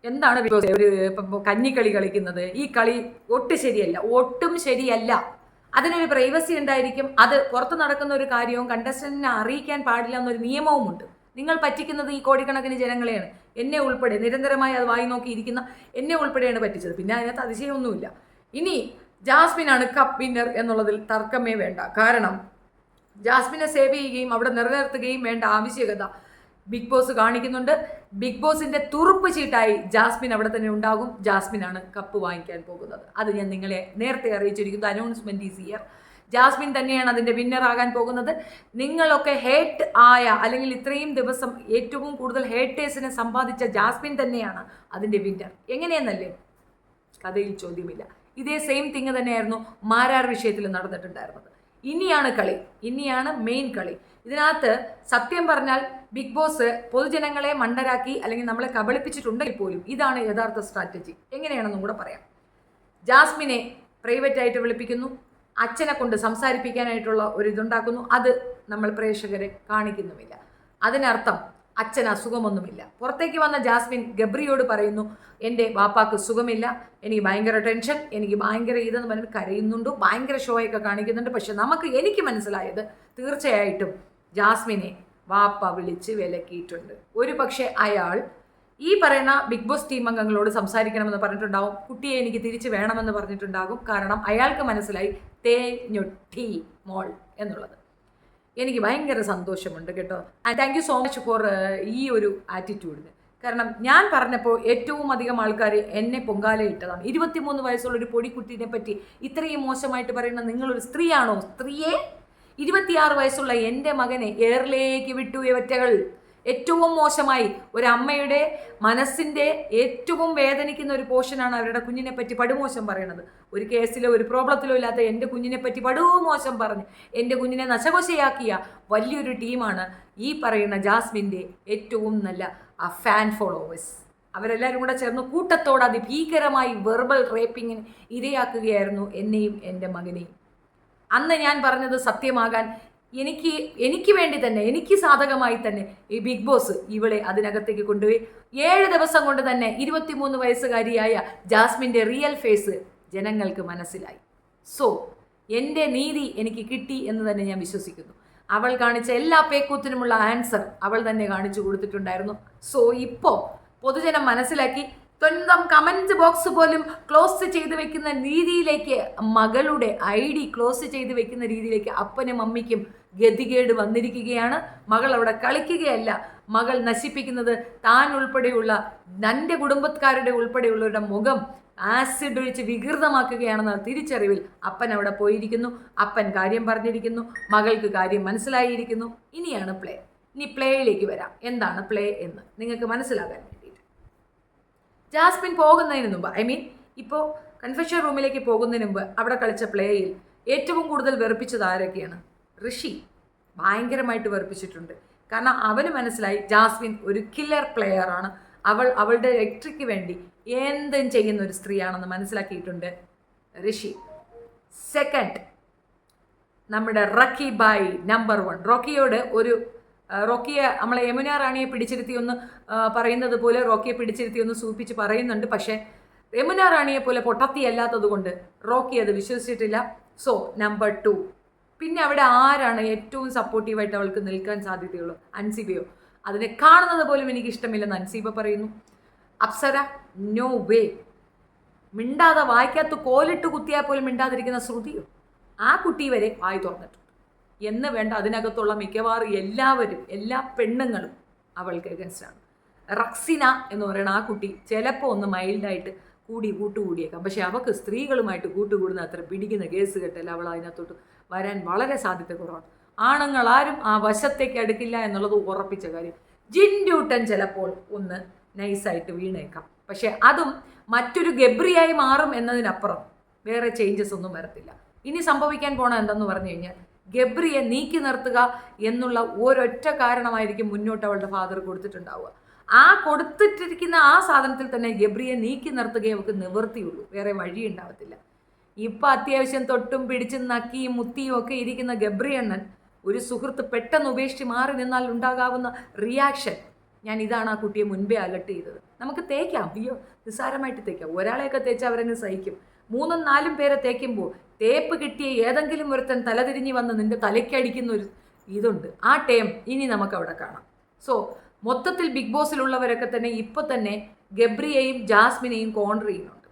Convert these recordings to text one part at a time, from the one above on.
എന്താണ് ഒരു കഞ്ഞിക്കളി കളിക്കുന്നത്? ഈ കളി ഒട്ടും ശരിയല്ല. അതിനൊരു പ്രൈവസി ഉണ്ടായിരിക്കും. അത് പുറത്ത് നടക്കുന്ന ഒരു കാര്യവും കണ്ടസ്റ്റന്റിനെ അറിയിക്കാൻ പാടില്ല എന്നൊരു നിയമവുമുണ്ട്. നിങ്ങൾ പറ്റിക്കുന്നത് ഈ കോടിക്കണക്കിന് ജനങ്ങളെയാണ്, എന്നെ ഉൾപ്പെടെ. നിരന്തരമായി അത് വായി നോക്കിയിരിക്കുന്ന എന്നെ ഉൾപ്പെടെയാണ് പറ്റിച്ചത്. പിന്നെ അതിനകത്ത് അതിശയമൊന്നുമില്ല. ഇനി ജാസ്മിനാണ് കപ്പ് വിന്നർ എന്നുള്ളതിൽ തർക്കമേ വേണ്ട. കാരണം ജാസ്മിനെ സേവ് ചെയ്യുകയും അവിടെ നിലനിർത്തുകയും വേണ്ട ആവശ്യകത ബിഗ് ബോസ് കാണിക്കുന്നുണ്ട്. ബിഗ് ബോസിന്റെ തുറുപ്പ് ചീട്ടായി ജാസ്മിൻ അവിടെ തന്നെ ഉണ്ടാകും. ജാസ്മിനാണ് കപ്പ് വാങ്ങിക്കാൻ പോകുന്നത്. അത് ഞാൻ നിങ്ങളെ നേരത്തെ അറിയിച്ചിരിക്കുന്നു. Announcement is here. ജാസ്മിൻ തന്നെയാണ് അതിന്റെ വിന്നർ ആകാൻ പോകുന്നത്. നിങ്ങളൊക്കെ ഹേറ്റ് ആയ, അല്ലെങ്കിൽ ഇത്രയും ദിവസം ഏറ്റവും കൂടുതൽ ഹേറ്റേഴ്സിനെ സമ്പാദിച്ച ജാസ്മിൻ തന്നെയാണ് അതിന്റെ വിന്നർ. എങ്ങനെയെന്നല്ലേ? കഥയിൽ ചോദ്യമില്ല. ഇതേ സെയിം തിങ് തന്നെയായിരുന്നു മാരാർ വിഷയത്തിൽ നടന്നിട്ടുണ്ടായിരുന്നത്. ഇനിയാണ് കളി, ഇനിയാണ് മെയിൻ കളി. ഇതിനകത്ത് സത്യം പറഞ്ഞാൽ ബിഗ് ബോസ് പൊതുജനങ്ങളെ മണ്ടരാക്കി അല്ലെങ്കിൽ നമ്മളെ കബളിപ്പിച്ചിട്ടുണ്ടെങ്കിൽ പോലും ഇതാണ് യഥാർത്ഥ സ്ട്രാറ്റജി. എങ്ങനെയാണെന്നും കൂടെ പറയാം. ജാസ്മിനെ പ്രൈവറ്റ് ആയിട്ട് വിളിപ്പിക്കുന്നു, അച്ഛനെ കൊണ്ട് സംസാരിപ്പിക്കാനായിട്ടുള്ള ഒരു ഇതുണ്ടാക്കുന്നു. അത് നമ്മൾ പ്രേക്ഷകരെ കാണിക്കുന്നുമില്ല. അതിനർത്ഥം അച്ഛന് അസുഖമൊന്നുമില്ല. പുറത്തേക്ക് വന്ന ജാസ്മിൻ ഗബ്രിയോട് പറയുന്നു, എൻ്റെ വാപ്പാക്ക് സുഖമില്ല, എനിക്ക് ഭയങ്കര ടെൻഷൻ, എനിക്ക് ഭയങ്കര ഇതെന്ന് പറഞ്ഞ് കരയുന്നുണ്ട്, ഭയങ്കര ഷോയൊക്കെ കാണിക്കുന്നുണ്ട്. പക്ഷെ എനിക്ക് മനസ്സിലായത് തീർച്ചയായിട്ടും ജാസ്മിനെ വാപ്പ വിളിച്ച് വിലക്കിയിട്ടുണ്ട്. ഒരു പക്ഷേ അയാൾ ഈ പറയുന്ന ബിഗ് ബോസ് ടീം അംഗങ്ങളോട് സംസാരിക്കണമെന്ന് പറഞ്ഞിട്ടുണ്ടാവും, കുട്ടിയെ എനിക്ക് തിരിച്ചു വേണമെന്ന് പറഞ്ഞിട്ടുണ്ടാകും. കാരണം അയാൾക്ക് മനസ്സിലായി തേഞ്ഞൊട്ടി മോൾ എന്നുള്ളത്. എനിക്ക് ഭയങ്കര സന്തോഷമുണ്ട് കേട്ടോ. And thank you so much for ഈ ഒരു ആറ്റിറ്റ്യൂഡിന്. കാരണം ഞാൻ പറഞ്ഞപ്പോൾ ഏറ്റവും അധികം ആൾക്കാർ എന്നെ പൊങ്കാലയിട്ടതാണ്. 23 വയസ്സുള്ള ഒരു പൊടിക്കുട്ടീനെ പറ്റി ഇത്രയും മോശമായിട്ട് പറയുന്ന നിങ്ങളൊരു സ്ത്രീയാണോ? സ്ത്രീയെ 26 വയസ്സുള്ള എൻ്റെ മകനെ എയറിലേക്ക് വിട്ടു ഇവറ്റകൾ. ഏറ്റവും മോശമായി ഒരമ്മയുടെ മനസ്സിൻ്റെ ഏറ്റവും വേദനിക്കുന്ന ഒരു പോർഷനാണ് അവരുടെ കുഞ്ഞിനെ പറ്റി പടുമോശം പറയണത്. ഒരു കേസിലോ ഒരു പ്രോബ്ലത്തിലോ ഇല്ലാത്ത എൻ്റെ കുഞ്ഞിനെ പറ്റി പടുമോശം പറഞ്ഞ് എൻ്റെ കുഞ്ഞിനെ നശകോശയാക്കിയ വലിയൊരു ടീമാണ് ഈ പറയുന്ന ജാസ്മിൻ്റെ ഏറ്റവും നല്ല ഫാൻ ഫോളോവേഴ്സ്. അവരെല്ലാവരും കൂടെ ചേർന്ന് കൂട്ടത്തോടെ അതിഭീകരമായി വെർബൽ റേപ്പിങ്ങിന് ഇരയാക്കുകയായിരുന്നു എന്നെയും എൻ്റെ മകനെയും. അന്ന് ഞാൻ പറഞ്ഞത് സത്യമാകാൻ എനിക്ക് വേണ്ടി തന്നെ, എനിക്ക് സാധകമായി തന്നെ ഈ ബിഗ് ബോസ് ഇവളെ അതിനകത്തേക്ക് കൊണ്ടുപോയി. 7 ദിവസം കൊണ്ട് തന്നെ 23 വയസ്സുകാരിയായ ജാസ്മിൻ്റെ റിയൽ ഫേസ് ജനങ്ങൾക്ക് മനസ്സിലായി. സോ എൻ്റെ നീതി എനിക്ക് കിട്ടി എന്ന് തന്നെ ഞാൻ വിശ്വസിക്കുന്നു. അവൾ കാണിച്ച എല്ലാ പേക്കൂത്തിനുമുള്ള ആൻസർ അവൾ തന്നെ കാണിച്ചു കൊടുത്തിട്ടുണ്ടായിരുന്നു. സോ ഇപ്പോൾ പൊതുജനം മനസ്സിലാക്കി. സ്വന്തം കമൻറ്റ് ബോക്സ് പോലും ക്ലോസ് ചെയ്ത് വെക്കുന്ന രീതിയിലേക്ക്, മകളുടെ ID ക്ലോസ് ചെയ്ത് വെക്കുന്ന രീതിയിലേക്ക് അപ്പനും അമ്മയ്ക്കും ഗതികേട് വന്നിരിക്കുകയാണ്. മകൾ അവിടെ കളിക്കുകയല്ല, മകൾ നശിപ്പിക്കുന്നത് താൻ ഉൾപ്പെടെയുള്ള തൻ്റെ കുടുംബക്കാരുടെ ഉൾപ്പെടെയുള്ളവരുടെ മുഖം ആസിഡ് ഒഴിച്ച് വികൃതമാക്കുകയാണെന്ന തിരിച്ചറിവിൽ അപ്പൻ അവിടെ പോയിരിക്കുന്നു. അപ്പൻ കാര്യം പറഞ്ഞിരിക്കുന്നു, മകൾക്ക് കാര്യം മനസ്സിലായിരിക്കുന്നു. ഇനിയാണ് പ്ലേ. ഇനി പ്ലേയിലേക്ക് വരാം. എന്താണ് പ്ലേ എന്ന് നിങ്ങൾക്ക് മനസ്സിലാകാൻ വേണ്ടിയിട്ട്. ജാസ്മിൻ പോകുന്നതിന് മുമ്പ്, ഇപ്പോൾ കൺഫെഷൻ റൂമിലേക്ക് പോകുന്നതിന് മുമ്പ് അവിടെ കളിച്ച പ്ലേയിൽ ഏറ്റവും കൂടുതൽ വെറുപ്പിച്ചത് ആരൊക്കെയാണ്? ഋഷി ഭയങ്കരമായിട്ട് വെറുപ്പിച്ചിട്ടുണ്ട്. കാരണം അവന് മനസ്സിലായി ജാസ്മിൻ ഒരു കില്ലർ പ്ലെയറാണ്. അവളുടെ വ്യക്തിക്ക് വേണ്ടി എന്തും ചെയ്യുന്ന ഒരു സ്ത്രീയാണെന്ന് മനസ്സിലാക്കിയിട്ടുണ്ട് ഋഷി. സെക്കൻഡ്, നമ്മുടെ റക്കി ബായ് നമ്പർ 1. റോക്കിയെ നമ്മളെ യമുന റാണിയെ പിടിച്ചിരുത്തി ഒന്ന് പറയുന്നത് പോലെ റോക്കിയെ പിടിച്ചിരുത്തി ഒന്ന് സൂപ്പിച്ച് പറയുന്നുണ്ട്. പക്ഷേ യമുന റാണിയെ പോലെ പൊട്ടത്തിയല്ലാത്തത് കൊണ്ട് റോക്കി അത് വിശ്വസിച്ചിട്ടില്ല. So number 2. പിന്നെ അവിടെ ആരാണ് ഏറ്റവും സപ്പോർട്ടീവായിട്ട് അവൾക്ക് നിൽക്കാൻ സാധ്യതയുള്ളൂ? അൻസിബയോ? അതിനെ കാണുന്നത് പോലും എനിക്ക് ഇഷ്ടമില്ലെന്ന് അൻസിബ പറയുന്നു. Apsara no way. മിണ്ടാതെ വായിക്കാത്ത കോലിട്ട് കുത്തിയാൽ പോലും മിണ്ടാതിരിക്കുന്ന ശ്രുതിയോ? ആ കുട്ടി വരെ വായി തുറന്നിട്ടുണ്ട് എന്ന് വേണ്ട. അതിനകത്തുള്ള മിക്കവാറും എല്ലാ പെണ്ണുങ്ങളും അവൾക്ക് എഗൻസ്റ്റാണ്. റക്സിന എന്ന് പറയുന്ന ആ കുട്ടി ചിലപ്പോൾ ഒന്ന് മൈൽഡായിട്ട് കൂട്ടുകൂടിയേക്കാം. പക്ഷെ അവൾക്ക് സ്ത്രീകളുമായിട്ട് കൂട്ടുകൂടുന്ന അത്ര പിടിക്കുന്ന കേസ് കെട്ടല്ല അവൾ അതിനകത്തോട്ട് വരാൻ വളരെ സാധ്യത കുറവാണ്. ആണുങ്ങൾ ആരും ആ വശത്തേക്ക് അടുക്കില്ല എന്നുള്ളത് ഉറപ്പിച്ച കാര്യം. ജിൻഡ്യൂട്ടൻ ചിലപ്പോൾ ഒന്ന് നൈസായിട്ട് വീണേക്കാം. പക്ഷെ അതും മറ്റൊരു ഗബ്രിയായി മാറും എന്നതിനപ്പുറം വേറെ ചേഞ്ചസ് ഒന്നും വരത്തില്ല. ഇനി സംഭവിക്കാൻ പോണ എന്തെന്ന് പറഞ്ഞു കഴിഞ്ഞാൽ ഗബ്രിയെ നീക്കി നിർത്തുക എന്നുള്ള ഒരൊറ്റ കാരണമായിരിക്കും മുന്നോട്ട് അവളുടെ ഫാദർ കൊടുത്തിട്ടുണ്ടാവുക. ആ കൊടുത്തിട്ടിരിക്കുന്ന ആ സാധനത്തിൽ തന്നെ ഗബ്രിയെ നീക്കി നിർത്തുകയെ അവൾക്ക് നിവൃത്തിയുള്ളൂ, വേറെ വഴി ഉണ്ടാവത്തില്ല. ഇപ്പം അത്യാവശ്യം തൊട്ടും പിടിച്ചും നക്കിയും മുത്തിയും ഒക്കെ ഇരിക്കുന്ന ഗബ്രി അണ്ണൻ ഒരു സുഹൃത്ത് പെട്ടെന്ന് ഉപേക്ഷിച്ച് മാറി നിന്നാൽ ഉണ്ടാകാവുന്ന റിയാക്ഷൻ ഞാൻ ഇതാണ് ആ കുട്ടിയെ മുൻപേ അലർട്ട് ചെയ്തത്. നമുക്ക് തേക്കാം, അയ്യോ നിസ്സാരമായിട്ട് തേക്കാം. ഒരാളെയൊക്കെ തേച്ച് അവരങ്ങ് സഹിക്കും. 3-4 പേരെ തേക്കുമ്പോൾ തേപ്പ് കിട്ടിയ ഏതെങ്കിലും ഒരുത്തൻ തലതിരിഞ്ഞ് വന്ന് നിന്റെ തലയ്ക്കടിക്കുന്ന ഒരു ഇതുണ്ട്. ആ ടൈം ഇനി നമുക്ക് അവിടെ കാണാം. സോ മൊത്തത്തിൽ ബിഗ് ബോസിലുള്ളവരൊക്കെ തന്നെ ഇപ്പോൾ തന്നെ ഗബ്രിയെയും ജാസ്മിനെയും കോൺട്ര ചെയ്യുന്നുണ്ട്.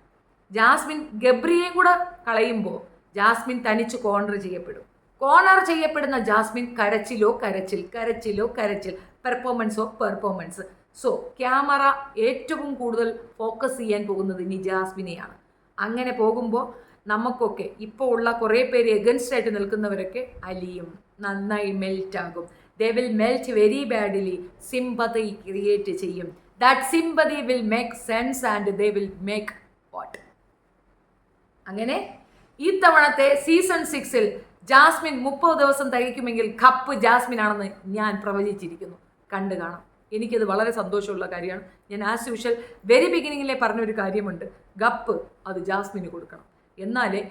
ജാസ്മിൻ ഗബ്രിയെയും കൂടെ കളയുമ്പോൾ ജാസ്മിൻ തനിച്ച് കോൺട്ര ചെയ്യപ്പെടും. കോർണർ ചെയ്യപ്പെടുന്ന ജാസ്മിൻ കരച്ചിലോ കരച്ചിൽ, കരച്ചിലോ കരച്ചിൽ, പെർഫോമൻസോ പെർഫോമൻസ്. സോ ക്യാമറ ഏറ്റവും കൂടുതൽ ഫോക്കസ് ചെയ്യാൻ പോകുന്നത് ഇനി ജാസ്മിനെയാണ്. അങ്ങനെ പോകുമ്പോൾ നമുക്കൊക്കെ ഇപ്പോൾ ഉള്ള കുറേ പേര് എഗൻസ്റ്റ് ആയിട്ട് നിൽക്കുന്നവരൊക്കെ അലിയും, നന്നായി മെൽറ്റ് ആകും. They will melt very badly. Sympathy create ചെയ്യും. That sympathy will make sense and they will make what. അങ്ങനെ ഈ തവണത്തെ സീസൺ 6-ൽ ജാസ്മിൻ 30 ദിവസം തികയ്ക്കുമെങ്കിൽ കപ്പ് ജാസ്മിൻ ആണെന്ന് ഞാൻ പ്രവചിച്ചിരിക്കുന്നു. കണ്ടു കാണാം. എനിക്കത് വളരെ സന്തോഷമുള്ള കാര്യമാണ്. ഞാൻ ആസ് യൂഷ്വൽ വെരി ബിഗിനിങ്ങിലെ പറഞ്ഞൊരു കാര്യമുണ്ട്, കപ്പ് അത് ജാസ്മിന് കൊടുക്കണം. എന്നാലേ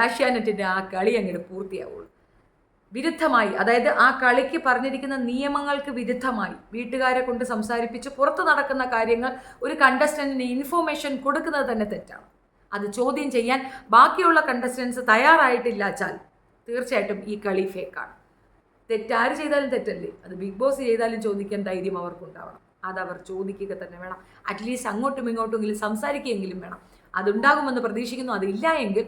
ഏഷ്യാനെറ്റിൻ്റെ ആ കളി അങ്ങോട്ട് പൂർത്തിയാവുള്ളൂ. വിരുദ്ധമായി, അതായത് ആ കളിക്ക് പറഞ്ഞിരിക്കുന്ന നിയമങ്ങൾക്ക് വിരുദ്ധമായി വീട്ടുകാരെ കൊണ്ട് സംസാരിപ്പിച്ച് പുറത്ത് നടക്കുന്ന കാര്യങ്ങൾ ഒരു കണ്ടസ്റ്റൻറ്റിന് ഇൻഫോർമേഷൻ കൊടുക്കുന്നത് തന്നെ തെറ്റാണ്. അത് ചോദ്യം ചെയ്യാൻ ബാക്കിയുള്ള കണ്ടസ്റ്റൻസ് തയ്യാറായിട്ടില്ലാച്ചാൽ തീർച്ചയായിട്ടും ഈ കളി ഫേക്കാണ്. തെറ്റാര് ചെയ്താലും തെറ്റല്ലേ, അത് ബിഗ് ബോസ് ചെയ്താലും ചോദിക്കാൻ ധൈര്യം അവർക്കുണ്ടാവണം. അതവർ ചോദിക്കുക തന്നെ വേണം. അറ്റ്ലീസ്റ്റ് അങ്ങോട്ടും ഇങ്ങോട്ടെങ്കിലും സംസാരിക്കുകയെങ്കിലും വേണം. അതുണ്ടാകുമെന്ന് പ്രതീക്ഷിക്കുന്നു. അതില്ല എങ്കിൽ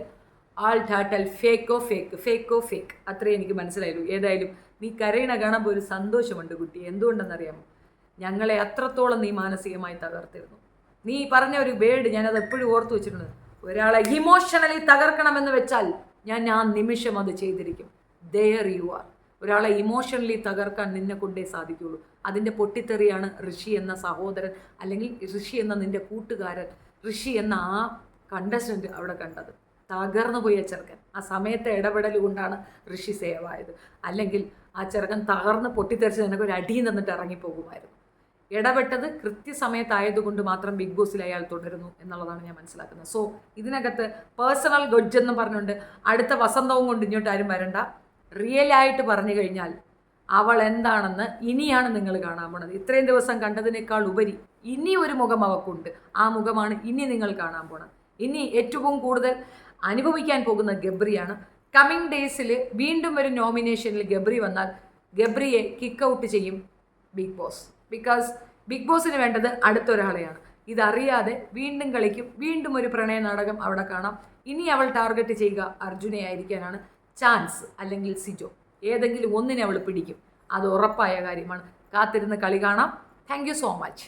ആൾ ടാറ്റൽ ഫേക്കോ ഫേക്ക്, ഫേക്കോ ഫേക്ക്. അത്രേ എനിക്ക് മനസ്സിലായുള്ളൂ. ഏതായാലും നീ കരയണ കാണുമ്പോൾ ഒരു സന്തോഷമുണ്ട് കുട്ടി. എന്തുകൊണ്ടെന്നറിയാമോ? ഞങ്ങളെ അത്രത്തോളം നീ മാനസികമായി തകർത്തിരുന്നു. നീ പറഞ്ഞ ഒരു വേർഡ് ഞാനത് എപ്പോഴും ഓർത്തു വെച്ചിട്ടുണ്ട്. ഒരാളെ ഇമോഷണലി തകർക്കണമെന്ന് വെച്ചാൽ ഞാൻ ആ നിമിഷം അത് ചെയ്തിരിക്കും. There you are. ഒരാളെ ഇമോഷണലി തകർക്കാൻ നിന്നെ കൊണ്ടേ സാധിക്കുകയുള്ളൂ. അതിൻ്റെ പൊട്ടിത്തെറിയാണ് ഋഷി എന്ന സഹോദരൻ, അല്ലെങ്കിൽ ഋഷി എന്ന നിൻ്റെ കൂട്ടുകാരൻ, ഋഷി എന്ന ആ കണ്ടസ്റ്റൻറ്റ് അവിടെ കണ്ടത്. തകർന്നു പോയ ചെറുക്കൻ. ആ സമയത്തെ ഇടപെടൽ കൊണ്ടാണ് ഋഷി സേവ് ആയത്. അല്ലെങ്കിൽ ആ ചെറുക്കൻ തകർന്ന് പൊട്ടിത്തെറിച്ച് നിനക്ക് ഒരു അടിയിൽ നിന്നിട്ട് ഇറങ്ങിപ്പോകുമായിരുന്നു. ഇടപെട്ടത് കൃത്യസമയത്തായതുകൊണ്ട് മാത്രം ബിഗ് ബോസിൽ അയാൾ തുടരുന്നു എന്നുള്ളതാണ് ഞാൻ മനസ്സിലാക്കുന്നത്. സോ ഇതിനകത്ത് പേഴ്സണൽ ഗഡ്ജ് എന്ന് പറഞ്ഞുകൊണ്ട് അടുത്ത വസന്തവും കൊണ്ട് ഇങ്ങോട്ട് ആരും വരണ്ട. റിയലായിട്ട് പറഞ്ഞു കഴിഞ്ഞാൽ അവൾ എന്താണെന്ന് ഇനിയാണ് നിങ്ങൾ കാണാൻ പോണത്. ഇത്രയും ദിവസം കണ്ടതിനേക്കാൾ ഉപരി ഇനി ഒരു മുഖം അവൾക്കുണ്ട്. ആ മുഖമാണ് ഇനി നിങ്ങൾ കാണാൻ പോണത്. ഇനി ഏറ്റവും കൂടുതൽ അനുഭവിക്കാൻ പോകുന്ന ഗബ്രിയാണ്. കമ്മിങ് ഡേയ്സിൽ വീണ്ടും ഒരു നോമിനേഷനിൽ ഗബ്രി വന്നാൽ ഗബ്രിയെ കിക്ക് ഔട്ട് ചെയ്യും ബിഗ് ബോസ്. ബിക്കോസ് ബിഗ് ബോസിന് വേണ്ടത് അടുത്തൊരാളെയാണ്. ഇതറിയാതെ വീണ്ടും കളിക്കും. വീണ്ടും ഒരു പ്രണയ നാടകം അവിടെ കാണാം. ഇനി അവൾ ടാർഗറ്റ് ചെയ്യുക അർജുനെ ആയിരിക്കാനാണ് ചാൻസ്, അല്ലെങ്കിൽ സിജോ. ഏതെങ്കിലും ഒന്നിനെ അവൾ പിടിക്കും. അത് ഉറപ്പായ കാര്യമാണ്. കാത്തിരുന്ന് കളി കാണാം. Thank you so much.